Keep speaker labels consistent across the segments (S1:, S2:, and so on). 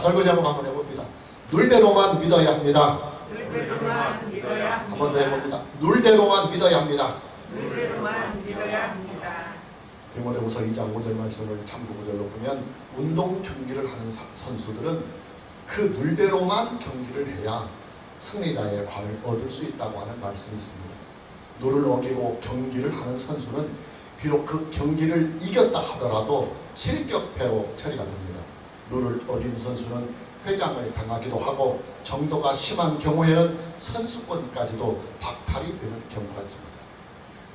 S1: 설교 제목 한번 해봅니다. 눌대로만 믿어야 합니다.
S2: 눌대로만 믿어야 합니다.
S1: 한 번 더 해봅니다. 눌대로만 믿어야 합니다.
S2: 눌대로만 믿어야 합니다.
S1: 디모데후서 2장 5절 말씀을 참고 5절로 보면 운동 경기를 하는 선수들은 그 눌대로만 경기를 해야 승리자의 관을 얻을 수 있다고 하는 말씀이 있습니다. 룰을 어기고 경기를 하는 선수는 비록 그 경기를 이겼다 하더라도 실격패로 처리가 됩니다. 룰을 어긴 선수는 퇴장을 당하기도 하고 정도가 심한 경우에는 선수권까지도 박탈이 되는 경우가 있습니다.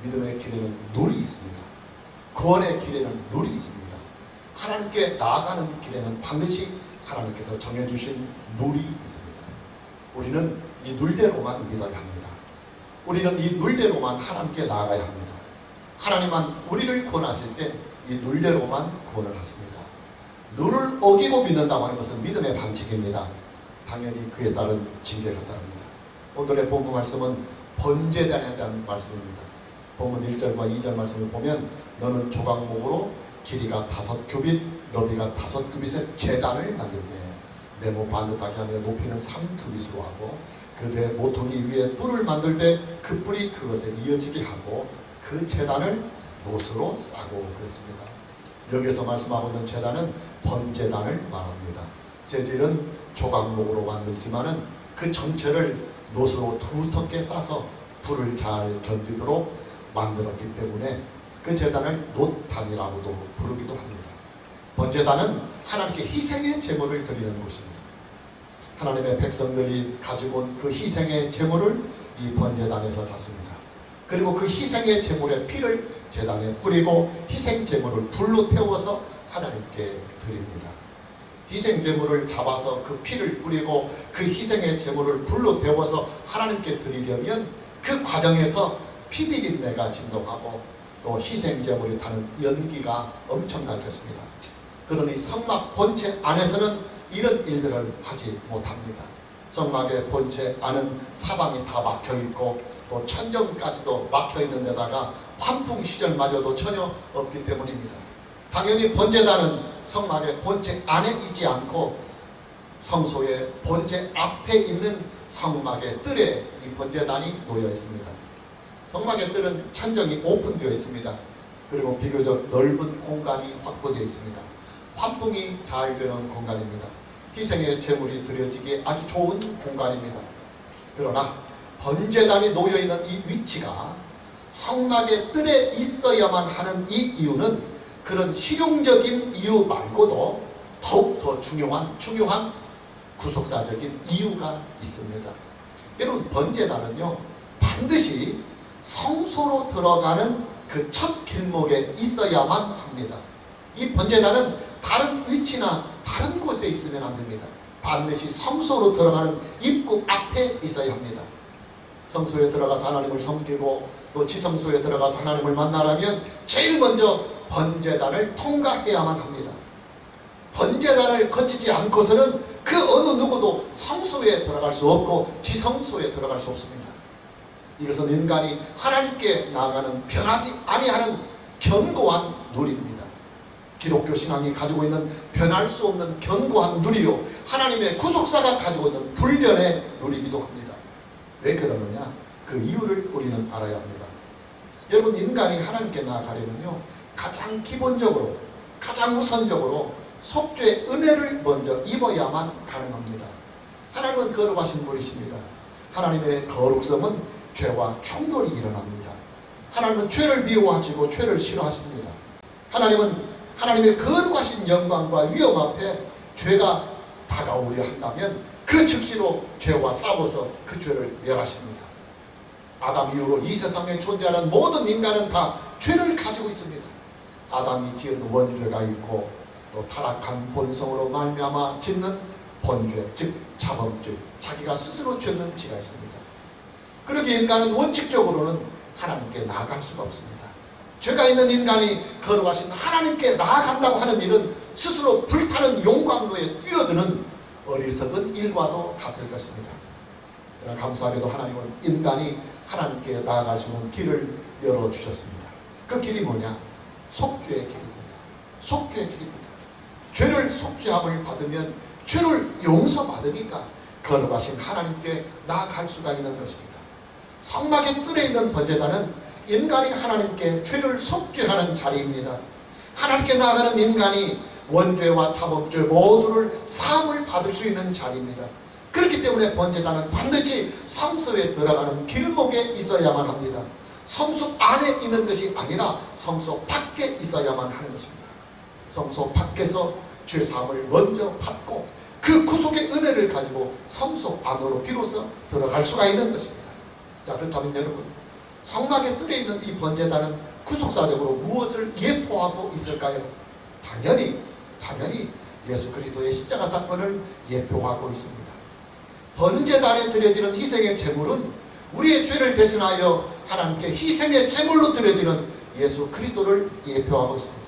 S1: 믿음의 길에는 룰이 있습니다. 구원의 길에는 룰이 있습니다. 하나님께 나아가는 길에는 반드시 하나님께서 정해주신 룰이 있습니다. 우리는 이 룰대로만 믿어야 합니다. 우리는 이 룰대로만 하나님께 나아가야 합니다. 하나님만 우리를 구원하실 때 이 룰대로만 구원을 하십니다. 룰을 어기고 믿는다고 하는 것은 믿음의 반칙입니다. 당연히 그에 따른 징계가 따릅니다. 오늘의 본문 말씀은 번제단에 대한 말씀입니다. 본문 1절과 2절 말씀을 보면 너는 조각목으로 길이가 5규빗, 너비가 5규빗의 제단을 만들 때 네모 반듯하게 하며 높이는 3규빗으로 하고 그 네 모퉁이 위에 뿔을 만들 때 그 뿔이 그것에 이어지게 하고 그 제단을 노스로 싸고 그랬습니다. 여기서 말씀하고 있는 제단은 번제단을 말합니다. 재질은 조각목으로 만들지만은 그 전체를 노스로 두텁게 싸서 불을 잘 견디도록 만들었기 때문에 그 제단을 놋단이라고도 부르기도 합니다. 번제단은 하나님께 희생의 제물을 드리는 곳입니다. 하나님의 백성들이 가지고 온 그 희생의 제물을 이 번제단에서 잡습니다. 그리고 그 희생의 제물의 피를 제단에 뿌리고 희생 제물을 불로 태워서 하나님께 드립니다. 희생 제물을 잡아서 그 피를 뿌리고 그 희생의 제물을 불로 태워서 하나님께 드리려면 그 과정에서 피비린내가 진동하고 또 희생 제물이 타는 연기가 엄청날 것입니다. 그러니 성막 본체 안에서는 이런 일들을 하지 못합니다. 성막의 본체 안은 사방이 다 막혀있고 또 천정까지도 막혀있는 데다가 환풍 시절마저도 전혀 없기 때문입니다. 당연히 번제단은 성막의 본체 안에 있지 않고 성소의 본체 앞에 있는 성막의 뜰에 이 번제단이 놓여 있습니다. 성막의 뜰은 천정이 오픈되어 있습니다. 그리고 비교적 넓은 공간이 확보되어 있습니다. 환풍이 잘 되는 공간입니다. 희생의 제물이 드려지기에 아주 좋은 공간입니다. 그러나 번제단이 놓여있는 이 위치가 성막의 뜰에 있어야만 하는 이 이유는 그런 실용적인 이유 말고도 더욱더 중요한 구속사적인 이유가 있습니다. 여러분, 번제단은요 반드시 성소로 들어가는 그 첫 길목에 있어야만 합니다. 이 번제단은 다른 위치나 다른 곳에 있으면 안 됩니다. 반드시 성소로 들어가는 입구 앞에 있어야 합니다. 성소에 들어가서 하나님을 섬기고 또 지성소에 들어가서 하나님을 만나려면 제일 먼저 번제단을 통과해야만 합니다. 번제단을 거치지 않고서는 그 어느 누구도 성소에 들어갈 수 없고 지성소에 들어갈 수 없습니다. 이것은 인간이 하나님께 나아가는 변하지 아니하는 견고한 룰입니다. 기독교 신앙이 가지고 있는 변할 수 없는 견고한 룰이요 하나님의 구속사가 가지고 있는 불변의 룰이기도 합니다. 왜 그러느냐? 그 이유를 우리는 알아야 합니다. 여러분, 인간이 하나님께 나아가려면요 가장 기본적으로 가장 우선적으로 속죄의 은혜를 먼저 입어야만 가능합니다. 하나님은 거룩하신 분이십니다. 하나님의 거룩성은 죄와 충돌이 일어납니다. 하나님은 죄를 미워하시고 죄를 싫어하십니다. 하나님은 하나님의 거룩하신 영광과 위엄 앞에 죄가 다가오려 한다면 그 즉시로 죄와 싸워서 그 죄를 멸하십니다. 아담 이후로 이 세상에 존재하는 모든 인간은 다 죄를 가지고 있습니다. 아담이 지은 원죄가 있고 또 타락한 본성으로 말미암아 짓는 번죄, 즉 자범죄, 자기가 스스로 짓는 죄가 있습니다. 그러기에 인간은 원칙적으로는 하나님께 나아갈 수가 없습니다. 죄가 있는 인간이 거룩하신 하나님께 나아간다고 하는 일은 스스로 불타는 용광로에 뛰어드는 어리석은 일과도 같을 것입니다. 그러나 감사하게도 하나님은 인간이 하나님께 나아갈 수 있는 길을 열어주셨습니다. 그 길이 뭐냐? 속죄의 길입니다. 속죄의 길입니다. 죄를 속죄함을 받으면 죄를 용서받으니까 걸어가신 하나님께 나아갈 수가 있는 것입니다. 성막의 뜰에 있는 번제단은 인간이 하나님께 죄를 속죄하는 자리입니다. 하나님께 나아가는 인간이 원죄와 자범죄 모두를 사함을 받을 수 있는 자리입니다. 그렇기 때문에 번제단은 반드시 성소에 들어가는 길목에 있어야만 합니다. 성소 안에 있는 것이 아니라 성소 밖에 있어야만 하는 것입니다. 성소 밖에서 죄사함을 먼저 받고 그 구속의 은혜를 가지고 성소 안으로 비로소 들어갈 수가 있는 것입니다. 자, 그렇다면 여러분, 성막의 뜰에 있는 이 번제단은 구속사적으로 무엇을 예포하고 있을까요? 당연히 예수 그리스도의 십자가 사건을 예표하고 있습니다. 번제단에 드려지는 희생의 제물은 우리의 죄를 대신하여 하나님께 희생의 제물로 드려지는 예수 그리스도를 예표하고 있습니다.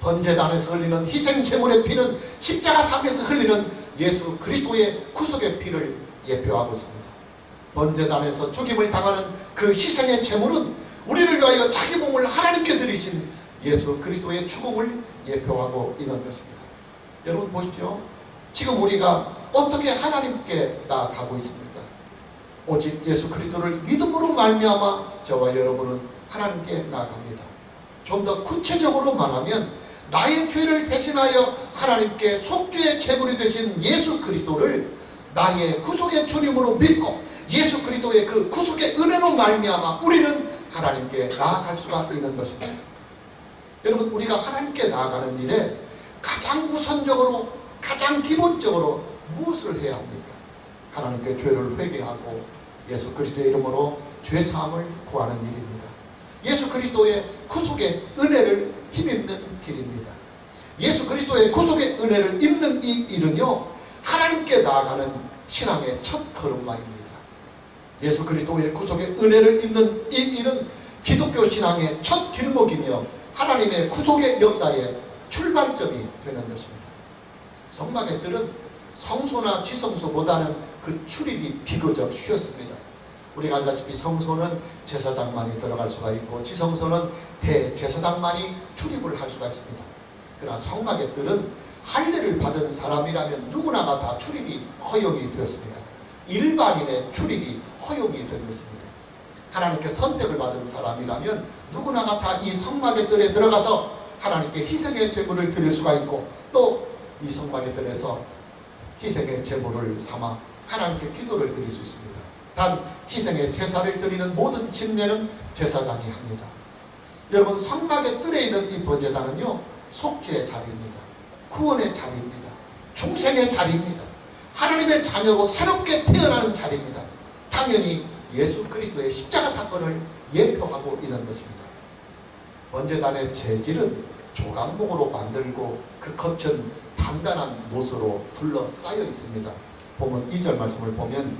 S1: 번제단에서 흘리는 희생 제물의 피는 십자가 상에서 흘리는 예수 그리스도의 구속의 피를 예표하고 있습니다. 번제단에서 죽임을 당하는 그 희생의 제물은 우리를 위하여 자기 몸을 하나님께 드리신 예수 그리스도의 죽음을 예표하고 있는 것입니다. 여러분 보십시오. 지금 우리가 어떻게 하나님께 나아가고 있습니까? 오직 예수 그리스도를 믿음으로 말미암아 저와 여러분은 하나님께 나아갑니다. 좀 더 구체적으로 말하면 나의 죄를 대신하여 하나님께 속죄의 제물이 되신 예수 그리스도를 나의 구속의 주님으로 믿고 예수 그리스도의 그 구속의 은혜로 말미암아 우리는 하나님께 나아갈 수가 있는 것입니다. 여러분, 우리가 하나님께 나아가는 일에 가장 우선적으로 가장 기본적으로 무엇을 해야 합니까? 하나님께 죄를 회개하고 예수 그리스도의 이름으로 죄사함을 구하는 일입니다. 예수 그리스도의 구속의 은혜를 힘입는 길입니다. 예수 그리스도의 구속의 은혜를 입는 이 일은요, 하나님께 나아가는 신앙의 첫 걸음마입니다. 예수 그리스도의 구속의 은혜를 입는 이 일은 기독교 신앙의 첫 길목이며 하나님의 구속의 역사의 출발점이 되는 것입니다. 성막의 뜰은 성소나 지성소보다는 그 출입이 비교적 쉬웠습니다. 우리가 알다시피 성소는 제사장만이 들어갈 수가 있고 지성소는 대제사장만이 출입을 할 수가 있습니다. 그러나 성막의 뜰은 할례를 받은 사람이라면 누구나가 다 출입이 허용이 되었습니다. 일반인의 출입이 허용이 된 것입니다. 하나님께 선택을 받은 사람이라면 누구나가 다 이 성막의 뜰에 들어가서 하나님께 희생의 제물을 드릴 수가 있고 또 이 성막의 뜰에서 희생의 제물을 삼아 하나님께 기도를 드릴 수 있습니다. 단 희생의 제사를 드리는 모든 집례는 제사장이 합니다. 여러분, 성막의 뜰에 있는 이 번제단은요, 속죄의 자리입니다. 구원의 자리입니다. 중생의 자리입니다. 하나님의 자녀로 새롭게 태어나는 자리입니다. 당연히 예수 그리스도의 십자가 사건을 예표하고 있는 것입니다. 번제단의 재질은 조각목으로 만들고 그 겉은 단단한 못으로 둘러싸여 있습니다. 보면 2절 말씀을 보면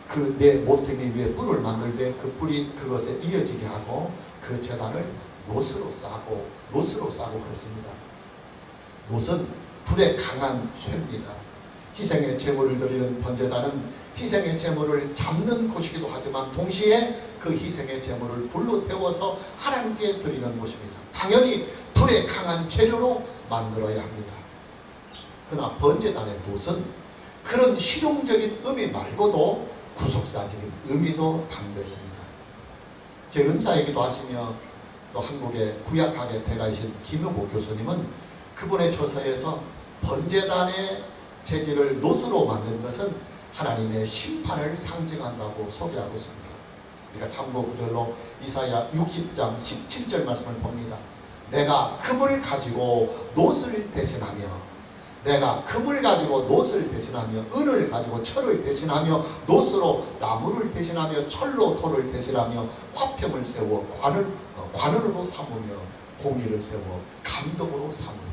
S1: 그 내 모퉁이 위에 뿔을 만들 때 그 뿔이 그것에 이어지게 하고 그 제단을 못으로 싸고 그렇습니다. 못은 불에 강한 쇠입니다. 희생의 제물을 드리는 번제단은 희생의 제물을 잡는 곳이기도 하지만 동시에 그 희생의 제물을 불로 태워서 하나님께 드리는 곳입니다. 당연히 불에 강한 재료로 만들어야 합니다. 그러나 번제단의 돛은 그런 실용적인 의미 말고도 구속사적인 의미도 담겨 있습니다. 제 은사이기도 하시며 또 한국의 구약학의 대가이신 김효보 교수님은 그분의 저서에서 번제단의 재질을 돛으로 만든 것은 하나님의 심판을 상징한다고 소개하고 있습니다. 우리가 참고 구절로 이사야 60장 17절 말씀을 봅니다. 내가 금을 가지고 돛을 대신하며 내가 금을 가지고 돛을 대신하며 은을 가지고 철을 대신하며 돛으로 나무를 대신하며 철로 돌을 대신하며 화평을 세워 관원으로 삼으며 공의를 세워 감독으로 삼는다.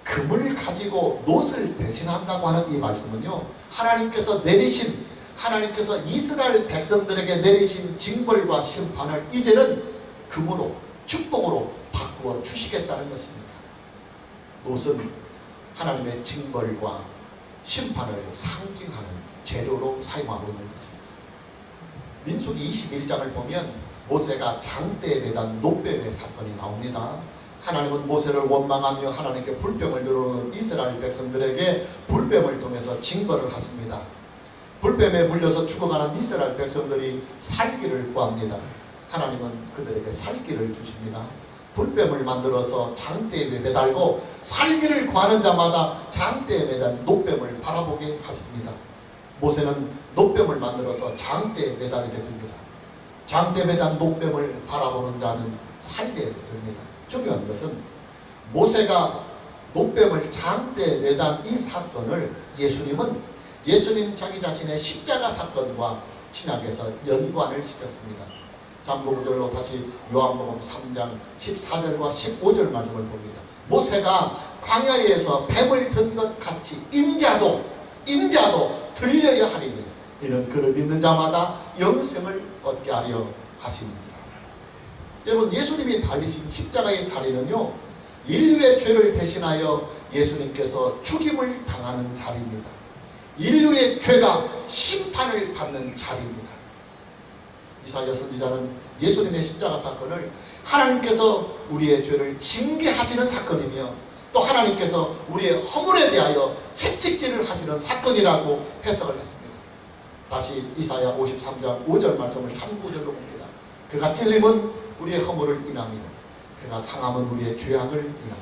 S1: 금을 가지고 돛을 대신한다고 하는 이 말씀은요, 하나님께서 이스라엘 백성들에게 내리신 징벌과 심판을 이제는 금으로 축복으로 바꾸어 주시겠다는 것입니다. 돛은 하나님의 징벌과 심판을 상징하는 재료로 사용하고 있는 것입니다. 민수기 21장을 보면 모세가 장대에 매단 놋뱀의 사건이 나옵니다. 하나님은 모세를 원망하며 하나님께 불뱀을 들어오는 이스라엘 백성들에게 불뱀을 통해서 징벌을 하십니다. 불뱀에 물려서 죽어가는 이스라엘 백성들이 살기를 구합니다. 하나님은 그들에게 살기를 주십니다. 불뱀을 만들어서 장대에 매달고 살기를 구하는 자마다 장대에 매단 놋뱀을 바라보게 하십니다. 모세는 놋뱀을 만들어서 장대에 매달리게 됩니다. 장대에 매단 놋뱀을 바라보는 자는 살게 됩니다. 중요한 것은 모세가 놋뱀을 장대에 매단 이 사건을 예수님 자기 자신의 십자가 사건과 신약에서 연관을 시켰습니다. 참고구절로 다시 요한복음 3장 14절과 15절 말씀을 봅니다. 모세가 광야에서 뱀을 든 것 같이 인자도 들려야 하리니 이는 그를 믿는 자마다 영생을 얻게 하려 하십니다. 여러분, 예수님이 달리신 십자가의 자리는요, 인류의 죄를 대신하여 예수님께서 죽임을 당하는 자리입니다. 인류의 죄가 심판을 받는 자리입니다. 이사야 선지자는 예수님의 십자가 사건을 하나님께서 우리의 죄를 징계하시는 사건이며 또 하나님께서 우리의 허물에 대하여 채찍질을 하시는 사건이라고 해석을 했습니다. 다시 이사야 53장 5절 말씀을 참고절로 봅니다. 그가 찔림은 우리의 허물을 인하며 그가 상함은 우리의 죄악을 인합니다.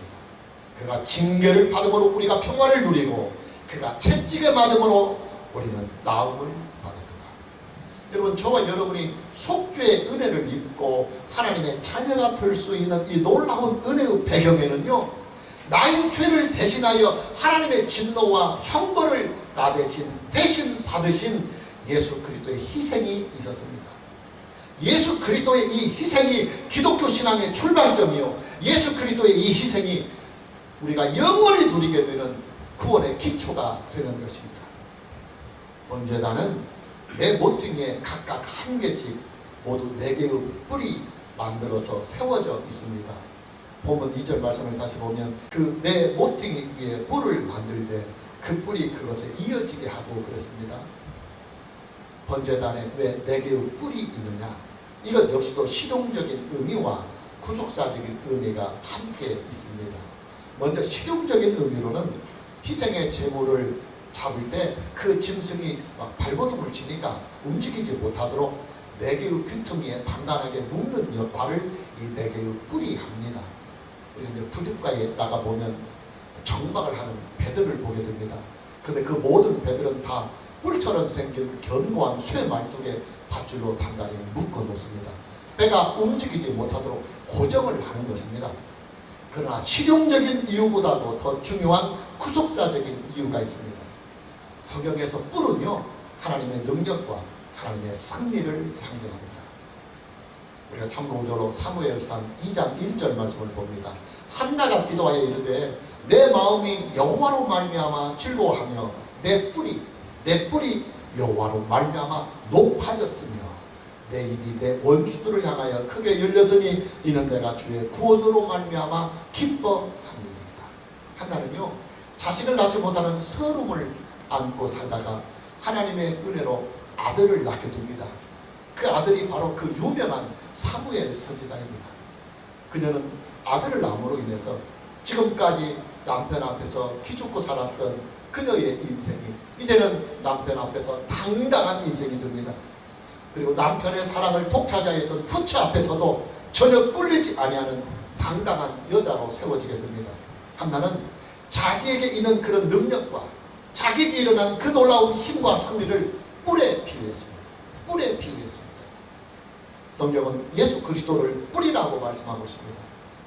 S1: 그가 징계를 받음으로 우리가 평화를 누리고 그가 채찍에 맞음으로 우리는 나음을 받았다. 여러분, 저와 여러분이 속죄의 은혜를 입고 하나님의 자녀가 될 수 있는 이 놀라운 은혜의 배경에는요, 나의 죄를 대신하여 하나님의 진노와 형벌을 나 대신 받으신 예수 그리스도의 희생이 있었습니다. 예수 그리스도의 이 희생이 기독교 신앙의 출발점이요, 예수 그리스도의 이 희생이 우리가 영원히 누리게 되는 구원의 기초가 되는 것입니다. 번제단은 내 모퉁이에 각각 한 개씩 모두 4개의 뿔이 만들어서 세워져 있습니다. 본문 2절 말씀을 다시 보면 그 내 모퉁이 위에 뿔을 만들 때 그 뿔이 그것에 이어지게 하고 그랬습니다. 번제단에 왜 4개의 뿔이 있느냐? 이것 역시도 실용적인 의미와 구속사적인 의미가 함께 있습니다. 먼저 실용적인 의미로는 희생의 제물을 잡을 때 그 짐승이 막 발버둥을 치니까 움직이지 못하도록 4개의 귀퉁이에 단단하게 묶는 역할을 이 4개의 뿔이 합니다. 우리 이제 부둣가에 나가보면 정박을 하는 배들을 보게 됩니다. 근데 그 모든 배들은 다 뿔처럼 생긴 견고한 쇠 말뚝에 밧줄로 단단히 묶어 놓습니다. 배가 움직이지 못하도록 고정을 하는 것입니다. 그러나 실용적인 이유보다도 더 중요한 구속사적인 이유가 있습니다. 성경에서 뿔은요, 하나님의 능력과 하나님의 승리를 상징합니다. 우리가 참고적으로 사무엘상 2장 1절 말씀을 봅니다. 한나가 기도하여 이르되 내 마음이 여호와로 말미암아 즐거워하며 내 뿔이 여호와로 말미암아 높아졌으며 내 입이 내 원수들을 향하여 크게 열렸으니 이는 내가 주의 구원으로 말미암아 기뻐함이니이다. 한나는요, 자신을 낳지 못하는 서름을 안고 살다가 하나님의 은혜로 아들을 낳게 됩니다. 그 아들이 바로 그 유명한 사무엘 선지자입니다. 그녀는 아들을 낳음으로 인해서 지금까지 남편 앞에서 기죽고 살았던 그녀의 인생이 이제는 남편 앞에서 당당한 인생이 됩니다. 그리고 남편의 사랑을 독차지했던 후처 앞에서도 전혀 꿀리지 아니하는 당당한 여자로 세워지게 됩니다. 한나는 자기에게 있는 그런 능력과 자기에게 일어난 그 놀라운 힘과 승리를 뿔에 비유했습니다. 뿔에 비유했습니다. 성경은 예수 그리스도를 뿔이라고 말씀하고 있습니다.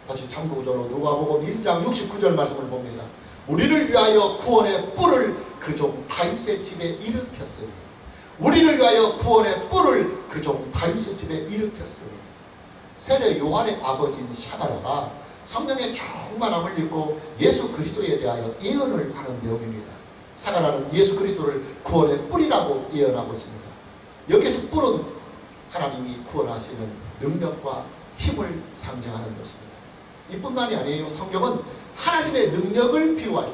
S1: 다시 참고적으로 누가복음 1장 69절 말씀을 봅니다. 우리를 위하여 구원의 뿔을 그 종 다윗의 집에 일으켰으니 우리를 위하여 구원의 뿔을 그 종 다윗의 집에 일으켰으니 세례 요한의 아버지인 샤가라가 성령의 충만함을 입고 예수 그리스도에 대하여 예언을 하는 내용입니다. 사가라는 예수 그리스도를 구원의 뿔이라고 예언하고 있습니다. 여기서 뿔은 하나님이 구원하시는 능력과 힘을 상징하는 것입니다. 이뿐만이 아니에요. 성경은 하나님의 능력을 비유할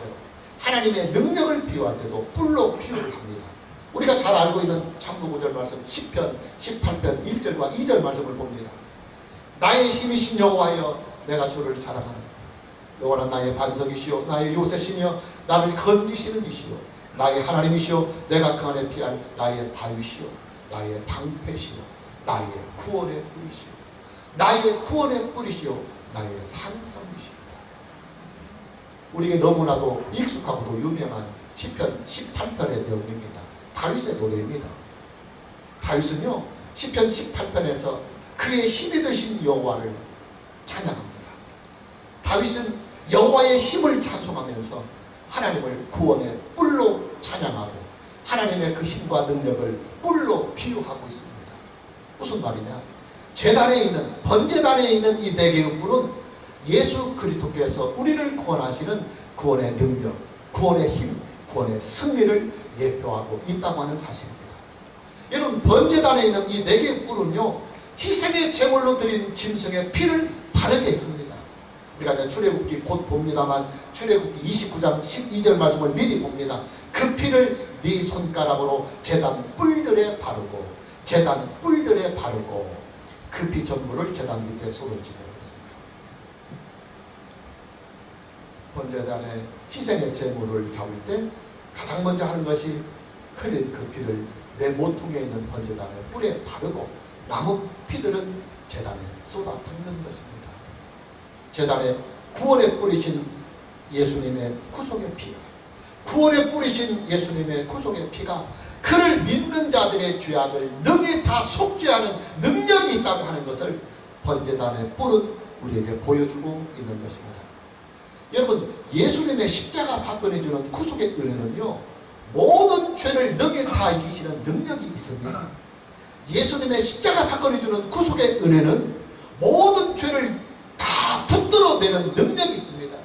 S1: 때도 뿔로 비유를 합니다. 우리가 잘 알고 있는 참고 9절 말씀 10편 18편 1절과 2절 말씀을 봅니다. 나의 힘이신 여호와여 내가 주를 사랑하노라. 여호와는 나의 반석이시요 나의 요새시며 나를 건지시는 이시요 나의 하나님이시요 내가 그 안에 피할 나의 바위시요 나의 방패시요 나의 구원의 뿌리시요 나의 구원의 뿌리시요 나의 산성이시요. 우리에게 너무나도 익숙하고도 유명한 시편 18편의 내용입니다. 다윗의 노래입니다. 다윗은요 시편 18편에서 그의 힘이 되신 여호와를 찬양합니다. 다윗은 여호와의 힘을 찬송하면서 하나님을 구원의 뿔로 찬양하고 하나님의 그 힘과 능력을 뿔로 비유하고 있습니다. 무슨 말이냐? 제단에 있는 번제단에 있는 이 네 개의 뿔은 예수 그리스도께서 우리를 구원하시는 구원의 능력, 구원의 힘, 구원의 승리를 예표하고 있다고 하는 사실입니다. 여러분, 번제단에 있는 이 네 개의 뿔은요 희생의 제물로 드린 짐승의 피를 바르게 했습니다. 우리가 이제 출애굽기 곧 봅니다만 출애굽기 29장 12절 말씀을 미리 봅니다. 그 피를 네 손가락으로 제단 뿔들에 바르고 제단 뿔들에 바르고 그 피 전부를 제단 밑에 쏟아지게 했습니다. 번제단에 희생의 제물을 잡을 때 가장 먼저 하는 것이 흘린 그 피를 내 모퉁이에 있는 번제단의 뿔에 바르고 남은 피들은 제단에 쏟아 붓는 것입니다. 제단에 구원에 뿌리신 예수님의 구속의 피, 구원에 뿌리신 예수님의 구속의 피가 그를 믿는 자들의 죄악을 능히 다 속죄하는 능력이 있다고 하는 것을 번제단의 뿔은 우리에게 보여주고 있는 것입니다. 여러분, 예수님의 십자가 사건이 주는 구속의 은혜는요 모든 죄를 능히 다 이기시는 능력이 있습니다. 예수님의 십자가 사건이 주는 구속의 은혜는 모든 죄를 다 붙들어내는 능력이 있습니다.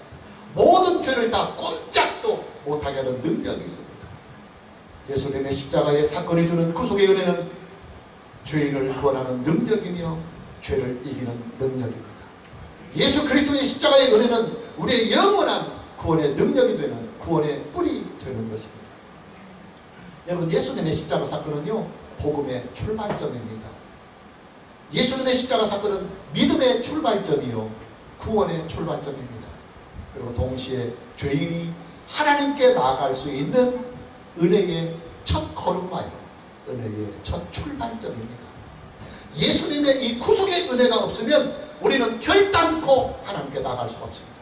S1: 모든 죄를 다 꼼짝도 못하게 하는 능력이 있습니다. 예수님의 십자가의 사건이 주는 구속의 은혜는 죄인을 구원하는 능력이며 죄를 이기는 능력입니다. 예수 그리스도의 십자가의 은혜는 우리의 영원한 구원의 능력이 되는 구원의 뿔이 되는 것입니다. 여러분, 예수님의 십자가 사건은요 복음의 출발점입니다. 예수님의 십자가 사건은 믿음의 출발점이요 구원의 출발점입니다. 그리고 동시에 죄인이 하나님께 나아갈 수 있는 은혜의 첫 걸음마요 은혜의 첫 출발점입니다. 예수님의 이 구속의 은혜가 없으면 우리는 결단코 하나님께 나아갈 수가 없습니다.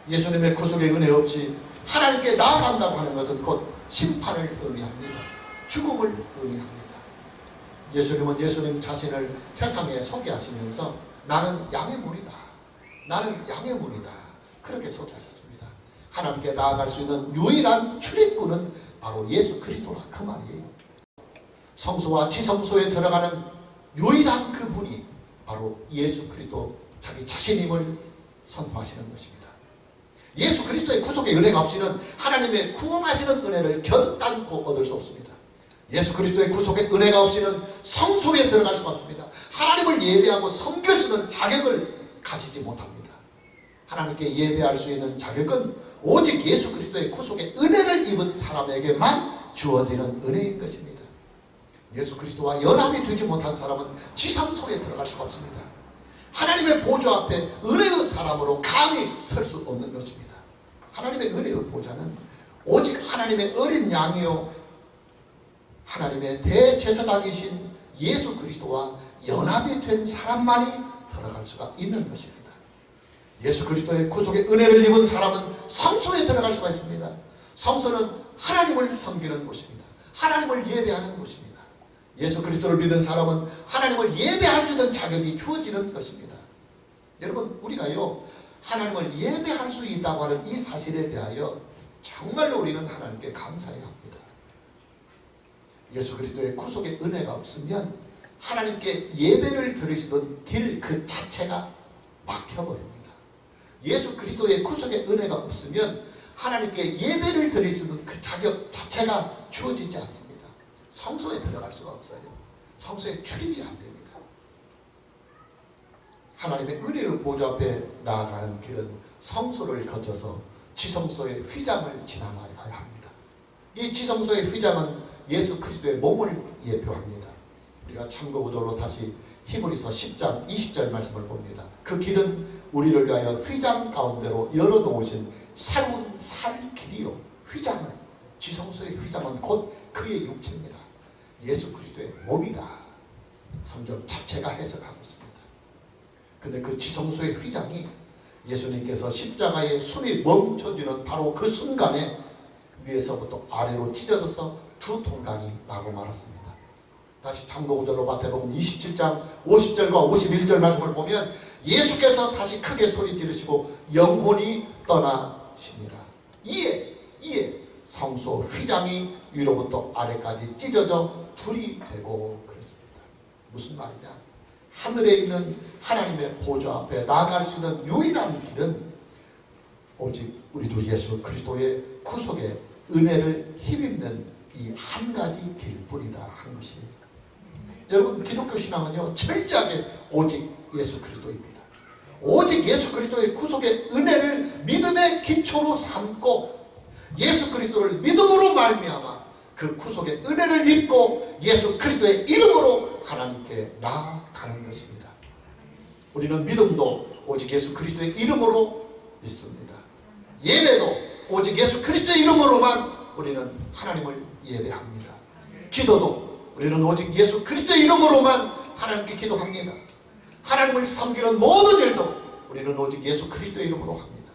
S1: 예수님의 구속의 은혜 없이 하나님께 나아간다고 하는 것은 곧 심판을 의미합니다. 죽음을 의미합니다. 예수님은 예수님 자신을 세상에 소개하시면서 나는 양의 문이다. 나는 양의 문이다. 그렇게 소개하셨습니다. 하나님께 나아갈 수 있는 유일한 출입구는 바로 예수 그리스도라 그 말이에요. 성소와 지성소에 들어가는 유일한 그 문이 바로 예수 그리스도 자기 자신임을 선포하시는 것입니다. 예수 그리스도의 구속의 은혜가 없이는 하나님의 구원하시는 은혜를 결단코 얻을 수 없습니다. 예수 그리스도의 구속의 은혜가 없이는 성소에 들어갈 수가 없습니다. 하나님을 예배하고 섬길 수 있는 자격을 가지지 못합니다. 하나님께 예배할 수 있는 자격은 오직 예수 그리스도의 구속의 은혜를 입은 사람에게만 주어지는 은혜인 것입니다. 예수 그리스도와 연합이 되지 못한 사람은 지성소에 들어갈 수가 없습니다. 하나님의 보좌 앞에 은혜의 사람으로 감히 설 수 없는 것입니다. 하나님의 은혜의 보좌는 오직 하나님의 어린 양이요 하나님의 대제사장이신 예수 그리스도와 연합이 된 사람만이 들어갈 수가 있는 것입니다. 예수 그리스도의 구속의 은혜를 입은 사람은 성소에 들어갈 수가 있습니다. 성소는 하나님을 섬기는 곳입니다. 하나님을 예배하는 곳입니다. 예수 그리스도를 믿는 사람은 하나님을 예배할 수 있는 자격이 주어지는 것입니다. 여러분, 우리가요 하나님을 예배할 수 있다고 하는 이 사실에 대하여 정말로 우리는 하나님께 감사해야 합니다. 예수 그리스도의 구속의 은혜가 없으면 하나님께 예배를 드릴 수 있는 길 그 자체가 막혀버립니다. 예수 그리스도의 구속의 은혜가 없으면 하나님께 예배를 드릴 수 있는 그 자격 자체가 주어지지 않습니다. 성소에 들어갈 수가 없어요. 성소에 출입이 안 됩니다. 하나님의 은혜의 보좌 앞에 나아가는 길은 성소를 거쳐서 지성소의 휘장을 지나가야 합니다. 이 지성소의 휘장은 예수 그리스도의 몸을 예표합니다. 우리가 참고구절로 다시 히브리서 10장 20절 말씀을 봅니다. 그 길은 우리를 위하여 휘장 가운데로 열어놓으신 새로운 살 길이요. 휘장은, 지성소의 휘장은 곧 그의 육체입니다. 예수 그리스도의 몸이다. 성경 자체가 해석하고 있습니다. 근데 그 지성소의 휘장이 예수님께서 십자가에 숨이 멈춰지는 바로 그 순간에 위에서부터 아래로 찢어져서 두 통강이 나고 말았습니다. 다시 참고구절로 마태복음 27장 50절과 51절 말씀을 보면 예수께서 다시 크게 소리 지르시고 영혼이 떠나시니라. 이에 성소 휘장이 위로부터 아래까지 찢어져 둘이 되고 그랬습니다. 무슨 말이냐? 하늘에 있는 하나님의 보좌 앞에 나아갈 수 있는 유일한 길은 오직 우리 주 예수 그리스도의 구속의 은혜를 힘입는 이 한 가지 길뿐이다 하는 것이, 여러분 기독교 신앙은요 철저하게 오직 예수 그리스도입니다. 오직 예수 그리스도의 구속의 은혜를 믿음의 기초로 삼고 예수 그리스도를 믿음으로 말미암아 그 구속의 은혜를 입고 예수 그리스도의 이름으로 하나님께 나아가는 것입니다. 우리는 믿음도 오직 예수 그리스도의 이름으로 믿습니다. 예배도 오직 예수 그리스도의 이름으로만 우리는 하나님을 예배합니다. 기도도 우리는 오직 예수 그리스도의 이름으로만 하나님께 기도합니다. 하나님을 섬기는 모든 일도 우리는 오직 예수 그리스도의 이름으로 합니다.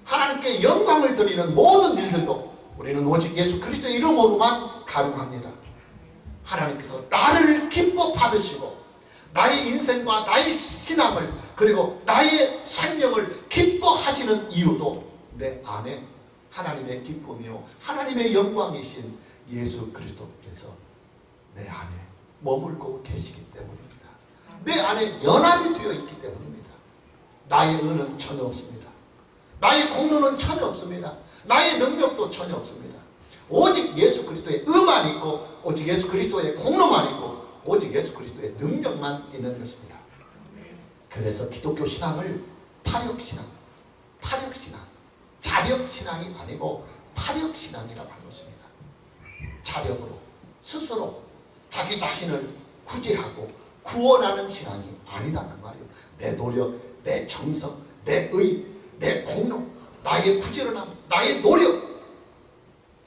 S1: 하나님께 영광을 드리는 모든 일들도 우리는 오직 예수 그리스도의 이름으로만 가능합니다. 하나님께서 나를 기뻐 받으시고 나의 인생과 나의 신앙을 그리고 나의 생명을 기뻐하시는 이유도 내 안에 하나님의 기쁨이요 하나님의 영광이신 예수 그리스도께서 내 안에 머물고 계시기 때문입니다. 내 안에 연합이 되어 있기 때문입니다. 나의 은은 전혀 없습니다. 나의 공로는 전혀 없습니다. 나의 능력도 전혀 없습니다. 오직 예수 그리스도의 의만 있고 오직 예수 그리스도의 공로만 있고 오직 예수 그리스도의 능력만 있는 것입니다. 그래서 기독교 신앙을 타력신앙, 자력신앙이 아니고 타력신앙이라고 하는 것입니다. 자력으로 스스로 자기 자신을 구제하고 구원하는 신앙이 아니다는 말이에요. 내 노력, 내 정성, 내 의, 내 공로, 나의 부지런함, 나의 노력,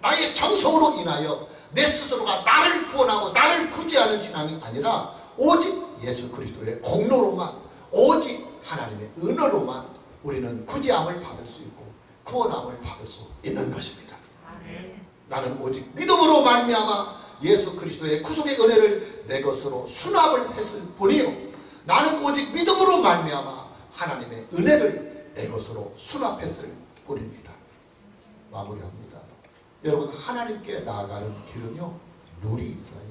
S1: 나의 정성으로 인하여 내 스스로가 나를 구원하고 나를 구제하는 신앙이 아니라 오직 예수 그리스도의 공로로만, 오직 하나님의 은혜로만 우리는 구제함을 받을 수 있고 구원함을 받을 수 있는 것입니다. 나는 오직 믿음으로 말미암아 예수 그리스도의 구속의 은혜를 내 것으로 수납을 했을 뿐이요 나는 오직 믿음으로 말미암아 하나님의 은혜를 내 것으로 수납했을 뿐입니다. 마무리합니다. 여러분 하나님께 나아가는 길은요 룰이 있어요.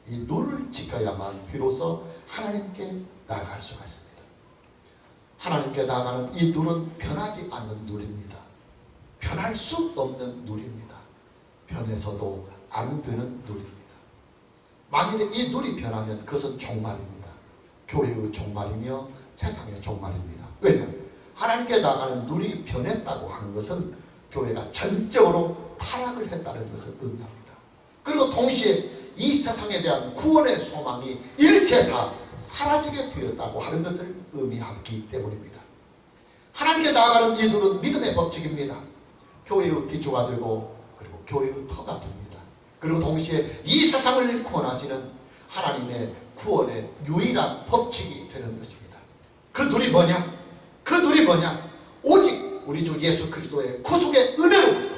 S1: 이 룰을 지켜야만 비로소 하나님께 나아갈 수가 있습니다. 하나님께 나아가는 이 룰은 변하지 않는 룰입니다. 변할 수 없는 룰입니다. 변해서도 안 되는 룰입니다. 만일에 이 룰이 변하면 그것은 종말입니다. 교회의 종말이며 세상의 종말입니다. 왜냐하면 하나님께 나아가는 룰이 변했다고 하는 것은 교회가 전적으로 타락을 했다는 것을 의미합니다. 그리고 동시에 이 세상에 대한 구원의 소망이 일체 다 사라지게 되었다고 하는 것을 의미하기 때문입니다. 하나님께 나아가는 이 룰은 믿음의 법칙입니다. 교회의 기초가 되고 그리고 교회의 터가 됩니다. 그리고 동시에 이 세상을 구원하시는 하나님의 구원의 유일한 법칙이 되는 것입니다. 그 룰이 뭐냐? 그 룰이 뭐냐? 오직 우리 주 예수 그리스도의 구속의 은혜로부터,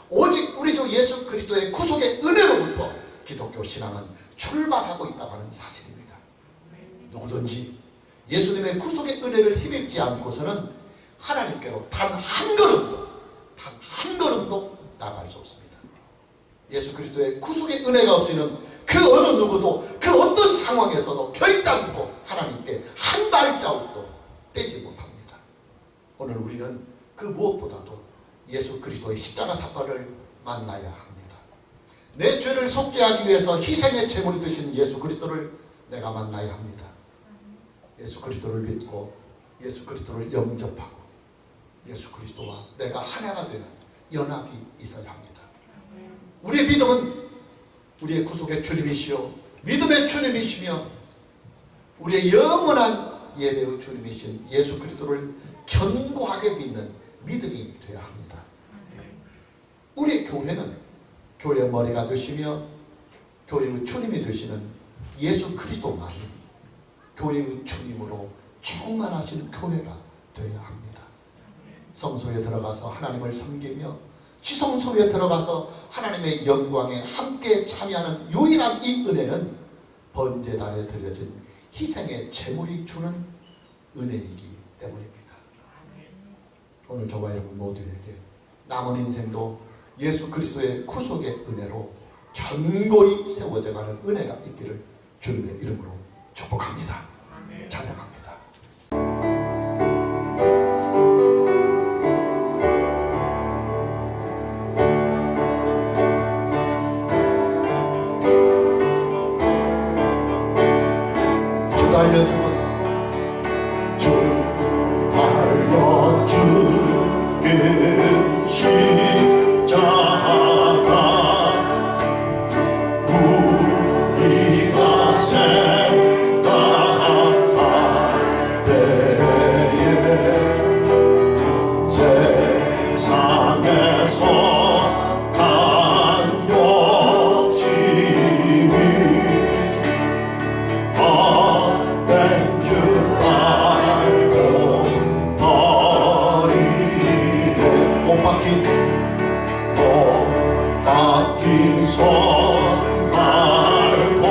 S1: 오직 우리 주 예수 그리스도의 구속의 은혜로부터 기독교 신앙은 출발하고 있다고 하는 사실입니다. 누구든지 예수님의 구속의 은혜를 힘입지 않고서는 하나님께로 단 한 걸음도 나아갈 수 없습니다. 예수 그리스도의 구속의 은혜가 없이는 그 어느 누구도 그 어떤 상황에서도 결단코 하나님께 한 발자국도 떼지 못합니다. 오늘 우리는 그 무엇보다도 예수 그리스도의 십자가 사건을 만나야 합니다. 내 죄를 속죄하기 위해서 희생의 제물이 되신 예수 그리스도를 내가 만나야 합니다. 예수 그리스도를 믿고 예수 그리스도를 영접하고 예수 그리스도와 내가 하나가 되는 연합이 있어야 합니다. 우리의 믿음은 우리의 구속의 주님이시요 믿음의 주님이시며 우리의 영원한 예배의 주님이신 예수 그리스도를 견고하게 믿는 믿음이 되어야 합니다. 우리 교회는 교회의 머리가 되시며 교회의 주님이 되시는 예수 그리스도만 교회의 주님으로 충만하신 교회가 되어야 합니다. 성소에 들어가서 하나님을 섬기며 지성소에 들어가서 하나님의 영광에 함께 참여하는 유일한 이 은혜는 번제단에 드려진 희생의 제물이 주는 은혜이기 때문입니다. 오늘 저와 여러분 모두에게 남은 인생도 예수 그리스도의 구속의 은혜로 견고히 세워져가는 은혜가 있기를 주님의 이름으로 축복합니다. 찬양합니다. 주가 알려주고 주 알려주는 십자가 우리가 생각할 때에 세상에서 간 욕심이 헛된 줄 알고 버리네. 못 박힌 손 밟고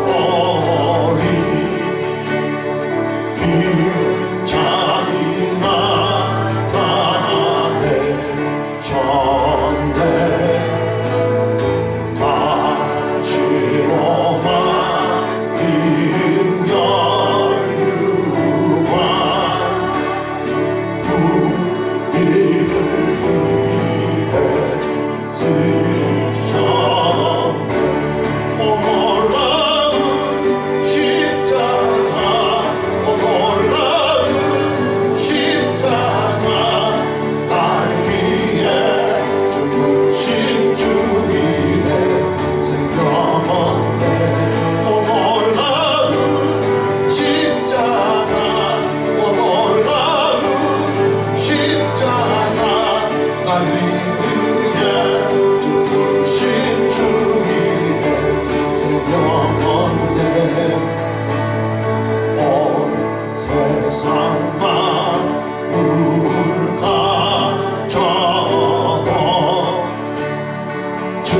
S1: 버리 뒷자리 나타내셨네. 다시로만 인격유관 우리를 위해 쓰셨네. 놀라운 십자가 놀라운 십자가 날 위해 죽으신 주님의 생명었네. 놀라운 십자가 놀라운 십자가 날 위해 죽으신 주님의 생명었네. 온 세상만 울가 적어 주